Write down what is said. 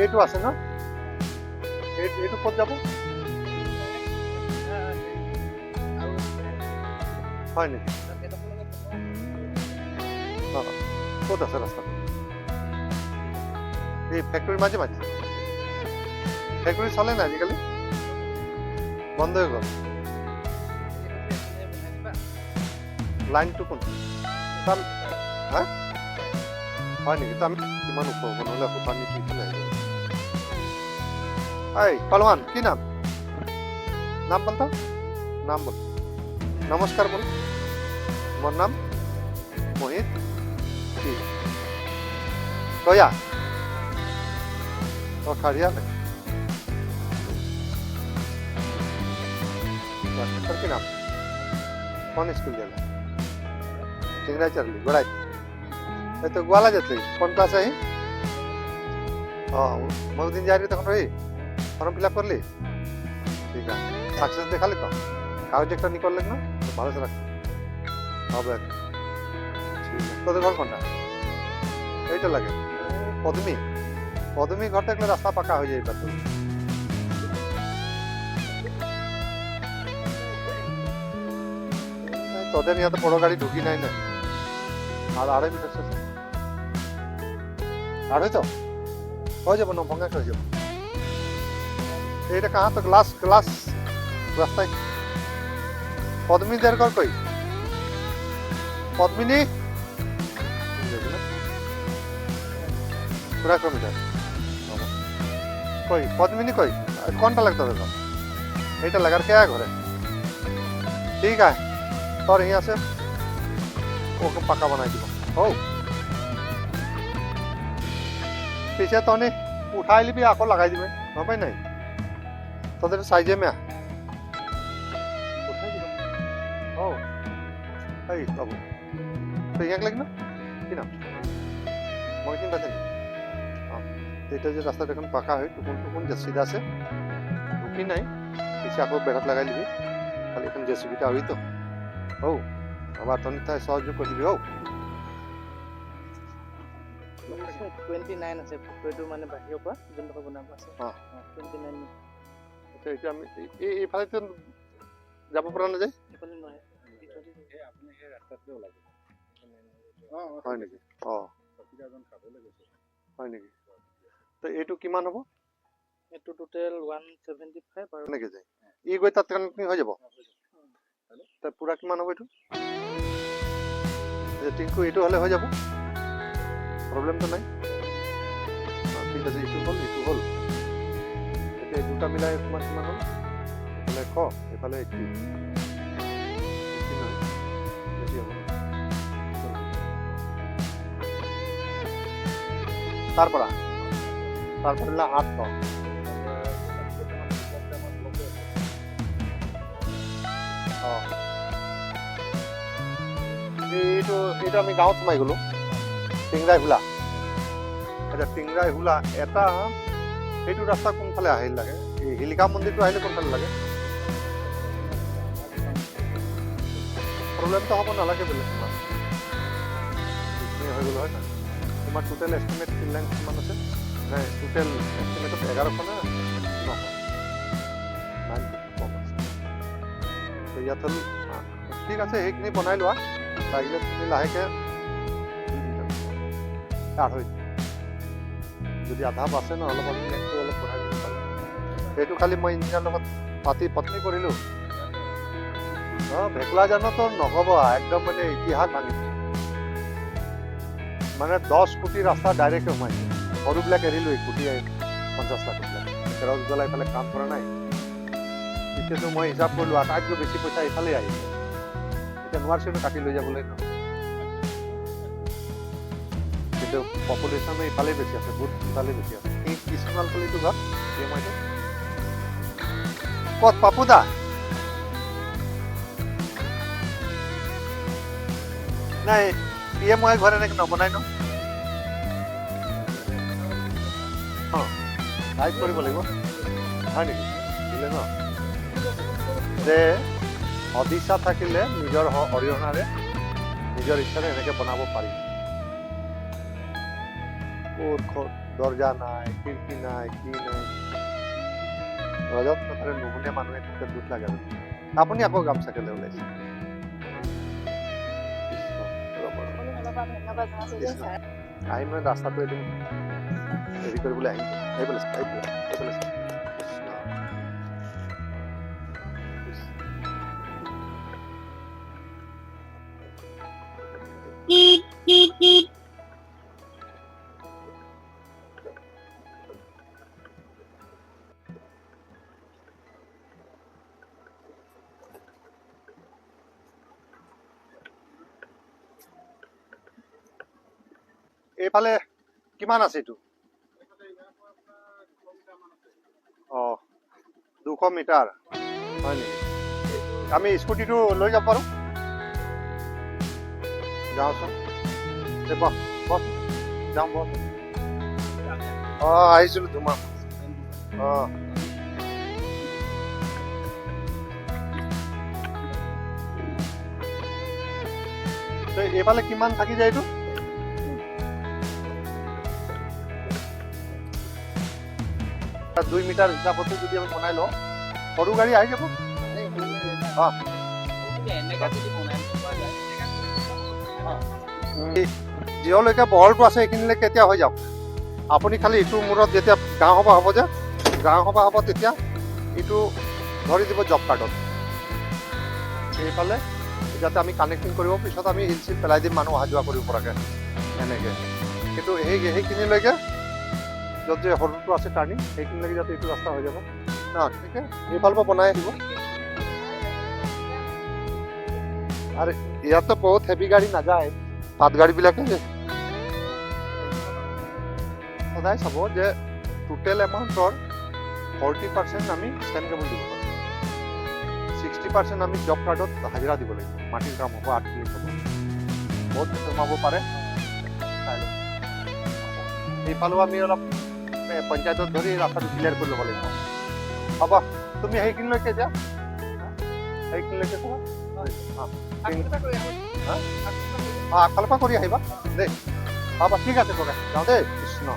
এইটো আছে ন এইটো ক'ত যাব হয় নেকি ক'ত আছে ৰাস্তাটো এই ফেক্টৰীৰ মাজে মাজে ফেক্টৰী চলে নাই আজিকালি বন্ধ হৈ গ'ল লাইনটো কোনটো তাৰ হা হয় নেকি তাৰ কিমান ওখ হ'ব নহ'লে আকৌ পানী পিছলৈ আহিব এই পালোৱান কি নাম নাম বলতো নাম বল নমস্কাৰ বল মোৰ নাম মোহিত কি কয়া तो खड़िया में सर के नाम कौन स्कूल जाना चिंगरा चरली गोड़ा तो ग्वाला जाते कौन क्लास है बहुत दिन जा रही तक रही फॉर्म फिलअप कर ली ठीक है सक्सेस देखा ली तो कागज एक निकल लेना तो भालो से रख अब ठीक है तो घर कौन এইটা লাগে পদ্মী পদ্মী ঘর থাকলে রাস্তা পাকা হয়ে যায় তো তোদের ইয়াতে বড় গাড়ি ঢুকি নাই না আর 2.5 মিনিট শেষ আর হয়তো হয়ে যাবো না ভঙ্গা হয়ে যাবো এইটা কাহা তো গ্লাস গ্লাস রাস্তায় পদ্মীদের ঘর কই পদ্মিনী पूरा किलोमीटर कोई पद्मिनी कोई कौन टा लगता देखो ये लगा क्या है घरे ठीक है और यहाँ से वो पक्का बना दी हो पीछे तो नहीं उठा ली भी आको लगा दी हाँ भाई नहीं तो तेरे साइजे में हो बाबू तो यहाँ लगना कि ना मॉर्निंग बजे এটা যে রাস্তাটা এখন পাকা হয় টুকুন টুকুন জেসিবি আছে ঢুকি নাই পিছে আকৌ বেড়াত লাগাই লিবি খালি এখন জেসিবিটা হই তো হও আবার তনি তাই সহযোগ করে দিবি হও 29 আছে ফটো মানে বাহিৰৰ পৰা যোনটো বনাব আছে 29 এটা আমি এই ফালে তো যাব পৰা নাযায় এইফালে নহয় আপুনি সেই ৰাস্তাতে ওলাব হয় নেকি হয় নেকি তো এইটো কিমান হ'ব এটো টোটাল 175 আৰু নেকি যায় ই গৈ তাত কানেক্টিং হৈ যাব তো পুৰা কিমান হ'ব এইটো যে টিংকু এইটো হলে হৈ যাব প্ৰবলেম তো নাই ঠিক আছে এইটো হল এতিয়া দুটা মিলাই কিমান কিমান হ'ল এফালে ক এফালে 80 তারপর না 800 এইটো আমি গাঁৱত সোমাই গলো টিংৰাই হুলা এটা টিংৰাই হুলা এটা এইটো ৰাস্তা কোনফালে আহিল লাগে এই হিলিকা মন্দিৰটো আহিলে কোনফালে লাগে প্ৰবলেমটো হ'ব নালাগে বেলেগ তোমাৰ হৈ গ'ল হয় না তোমার টোটাল এস্টিমেট তিন লাইন কিমান আছে নাই টোটাল এস্টিমেট 1100 না 9 কম আছে তো ইয়াত হল ঠিক আছে এইখিনি বনাই লোৱা লাগিলে তুমি লাহেকে আর হৈ যদি আধা বাছে না অলপ আমি একটু অলপ বনাই দিব পাৰো এইটো খালি মই ইঞ্জিনিয়াৰ লগত পাতি পত্নী কৰিলো ভেকলা জানো তো নকব একদম মানে ইতিহাস ভাঙি মানে 10 কোটি রাস্তা ডাইরেক্ট সোমাইছে সৰুবিলাক এৰিলো 1 কোটি 50 লাখ বিলাক কেৰজ গলা ইফালে কাম কৰা নাই তেতিয়াতো মই হিচাপ কৰিলো আটাইতকৈ বেছি পইচা ইফালে আহিছে এতিয়া নোৱাৰছিলো কাটি লৈ যাবলৈ ন কিন্তু পপুলেশ্যন ইফালে বেছি আছে বহুত ইফালে বেছি আছে এই কিশোৰলাল কলিটো ঘৰ এই মইতো ক'ত পাপুদা নাই PM মই ঘৰে নাকি নবনাই ন টাইপ কৰিব লাগিব হয় নেকি দিলে ন যে অদিশা থাকিলে নিজৰ অৰিহণাৰে নিজৰ ইচ্ছাৰে এনেকে বনাব পাৰি দৰজা নাই, খিড়কি নাই, কি নাই। ৰজত কথাৰে নুশুনে মানুহে তেতিয়া দুখ লাগে আৰু। আপুনি আকৌ গামচাকেলে ওলাইছে। কৃষ্ণ, ৰ'ব, ৰ'ব। সকলো ফালৰ পৰা ধন্যবাদ জনাইছো যে কৃষ্ণ। ছাৰ আহিম মানে ৰাস্তাটো এদিন হেৰি কৰিবলৈ আহিম। আহিব লাগিছে, আহিব লাগিছে, আহিব লাগিছে। কৃষ্ণ। কৃষ্ণ। এইফালে কিমান আছে এইটো? 200 মিটাৰ হয় নেকি? আমি স্কুটিটো লৈ যাব পাৰোঁ? যাওঁচোন। বহ বহ যাওঁ বহ। আহিছিলোঁ তোমাৰ। এইফালে কিমান থাকি যায় এইটো? আৰ 2 মিটাৰ হিসাবতে যদি আমি বনাই লওঁ সৰু গাড়ী আহি যাব। যিহলৈকে বহলটো আছে সেইখিনিলৈকে এতিয়া হৈ যাওক। আপুনি খালি ইটো মূৰত যেতিয়া গাঁও সভা হ'ব যে গাঁও সভা হ'ব তেতিয়া ইটো ধৰি দিব জব কাৰ্ডত। সেইফালে যাতে আমি কানেক্টিং কৰিব পিছত আমি হিল চিল পেলাই দিম মানুহ অহা যোৱা কৰিব পৰাকৈ এনেকৈ। কিন্তু সেইখিনিলৈকে য'ত যে সৰুটো আছে টাৰ্ণিং সেইখিনিলৈকে যাতে এইটো ৰাস্তা হৈ যাব না। ঠিক আছে, এইফালৰ পৰা বনাই আহিব। আৰু ইয়াতো বহুত হেভি গাড়ী নাযায়, পাত গাড়ীবিলাকে যে সদায় চাব যে টোটেল এমাউণ্টৰ 40% আমি ষ্টেণ্ড কেবল দিব পাৰোঁ, 60% আমি জব কাৰ্ডত হাজিৰা দিব লাগিব। মাটিৰ কাম হ'ব, আৰ্টিলিং হ'ব, বহুত সোমাব পাৰে। চাই লওঁ। এইফালেও আমি অলপ পঞ্চায়তত ধৰি ৰাস্তাটো ক্লিয়াৰ কৰি ল'ব লাগিব। হ'ব, তুমি সেইখিনিলৈকে যা, সেইখিনিলৈকে যোৱা। আগফালৰ পৰা কৰি আহিবা দেই। হ'ব ঠিক আছে ককা, যাওঁ দেই। কৃষ্ণ।